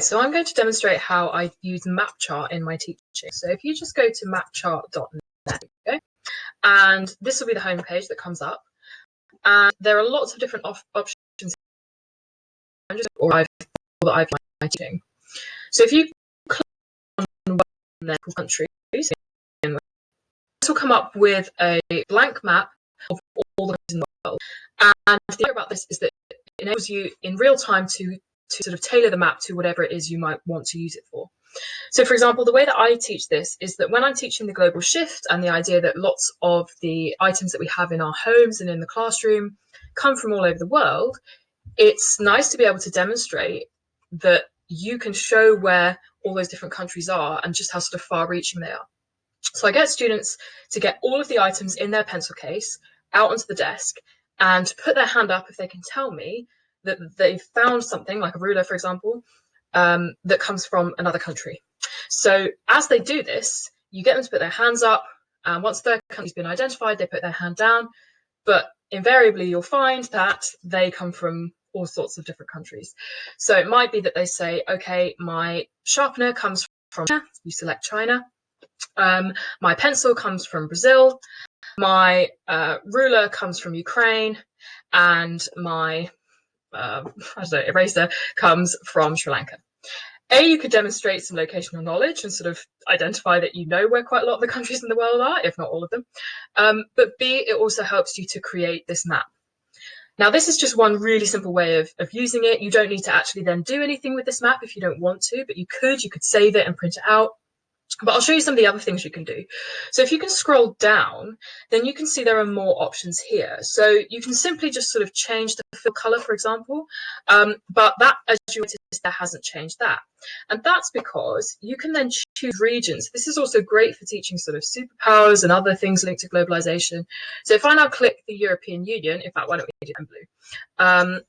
So I'm going to demonstrate how I use MapChart in my teaching. So if you just go to mapchart.net, okay, and this will be the home page that comes up. And there are lots of different options that I've my teaching. So if you click on countries, this will come up with a blank map of all the countries in the world. And the thing about this is that it enables you in real time to sort of tailor the map to whatever it is you might want to use it for. So, for example, the way that I teach this is that when I'm teaching the global shift and the idea that lots of the items that we have in our homes and in the classroom come from all over the world, it's nice to be able to demonstrate that you can show where all those different countries are and just how sort of far-reaching they are. So I get students to get all of the items in their pencil case out onto the desk and put their hand up if they can tell me that they've found something, like a ruler, for example, that comes from another country. So as they do this, you get them to put their hands up, and once their country's been identified, they put their hand down. But invariably, you'll find that they come from all sorts of different countries. So it might be that they say, okay, my sharpener comes from China. You select China. My pencil comes from Brazil. My ruler comes from Ukraine, and my eraser comes from Sri Lanka. You could demonstrate some locational knowledge and sort of identify that you know where quite a lot of the countries in the world are, if not all of them. But B, it also helps you to create this map. Now, this is just one really simple way of using it. You don't need to actually then do anything with this map if you don't want to, but you could save it and print it out. But I'll show you some of the other things you can do. So if you can scroll down, then you can see there are more options here. So you can simply just sort of change the fill color, for example, but that, as you notice, there hasn't changed that. And that's because you can then choose regions. This is also great for teaching sort of superpowers and other things linked to globalization. So if I now click the European Union, in fact, why don't we do it in blue?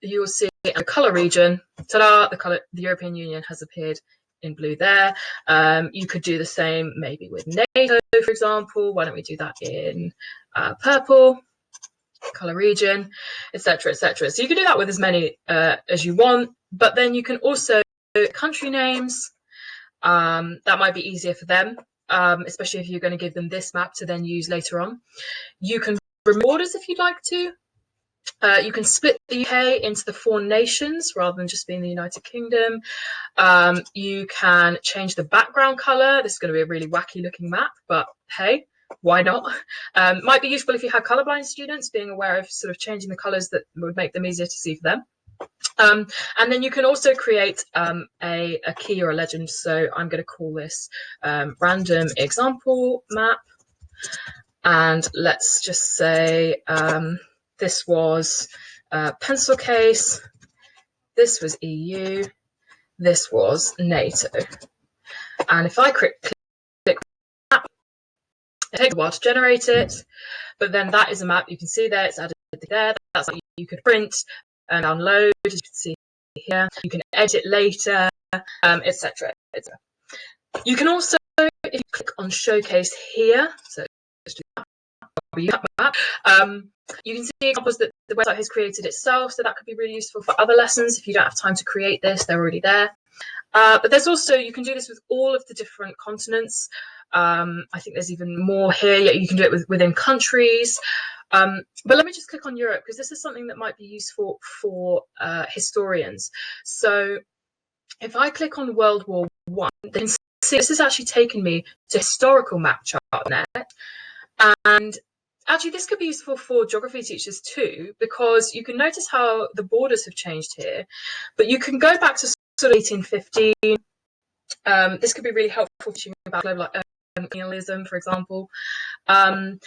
You will see a color region, ta-da, the European Union has appeared in blue there. You could do the same maybe with NATO, for example. Why don't we do that in purple, color region, etc., etc. So you can do that with as many as you want, but then you can also country names. That might be easier for them, especially if you're going to give them this map to then use later on. You can remove borders if you'd like to. You can split the UK into the 4 nations rather than just being the United Kingdom. You can change the background color. This is going to be a really wacky looking map, but hey, why not? Might be useful if you have colorblind students, being aware of sort of changing the colors that would make them easier to see for them. And then you can also create a key or a legend. So I'm going to call this random example map. And let's just say this was pencil case, this was EU, this was NATO. And if I click map, it takes a while to generate it, but then that is a map. You can see there, it's added there. That's something you could print and download, as you can see here. You can edit later, etc., etc. You can also, if you click on showcase here, so map, you can see examples that the website has created itself, so that could be really useful for other lessons. If you don't have time to create this, they're already there. But there's also, you can do this with all of the different continents. I think there's even more here. You can do it within countries. But let me just click on Europe, because this is something that might be useful for historians. So if I click on World War I, then see this has actually taken me to historical MapChart.net. And actually, this could be useful for geography teachers too, because you can notice how the borders have changed here, but you can go back to sort of 1815. This could be really helpful teaching about global colonialism, for example. And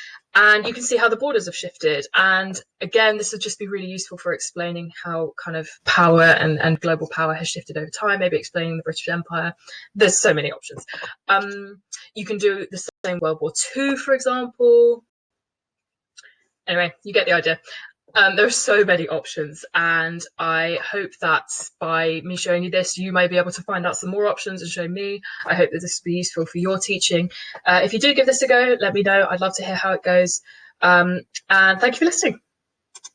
you can see how the borders have shifted. And again, this would just be really useful for explaining how kind of power and global power has shifted over time, maybe explaining the British Empire. There's so many options. You can do the same World War II, for example. Anyway, you get the idea. There are so many options, and I hope that by me showing you this, you may be able to find out some more options and show me. I hope that this will be useful for your teaching. If you do give this a go, let me know. I'd love to hear how it goes. And thank you for listening.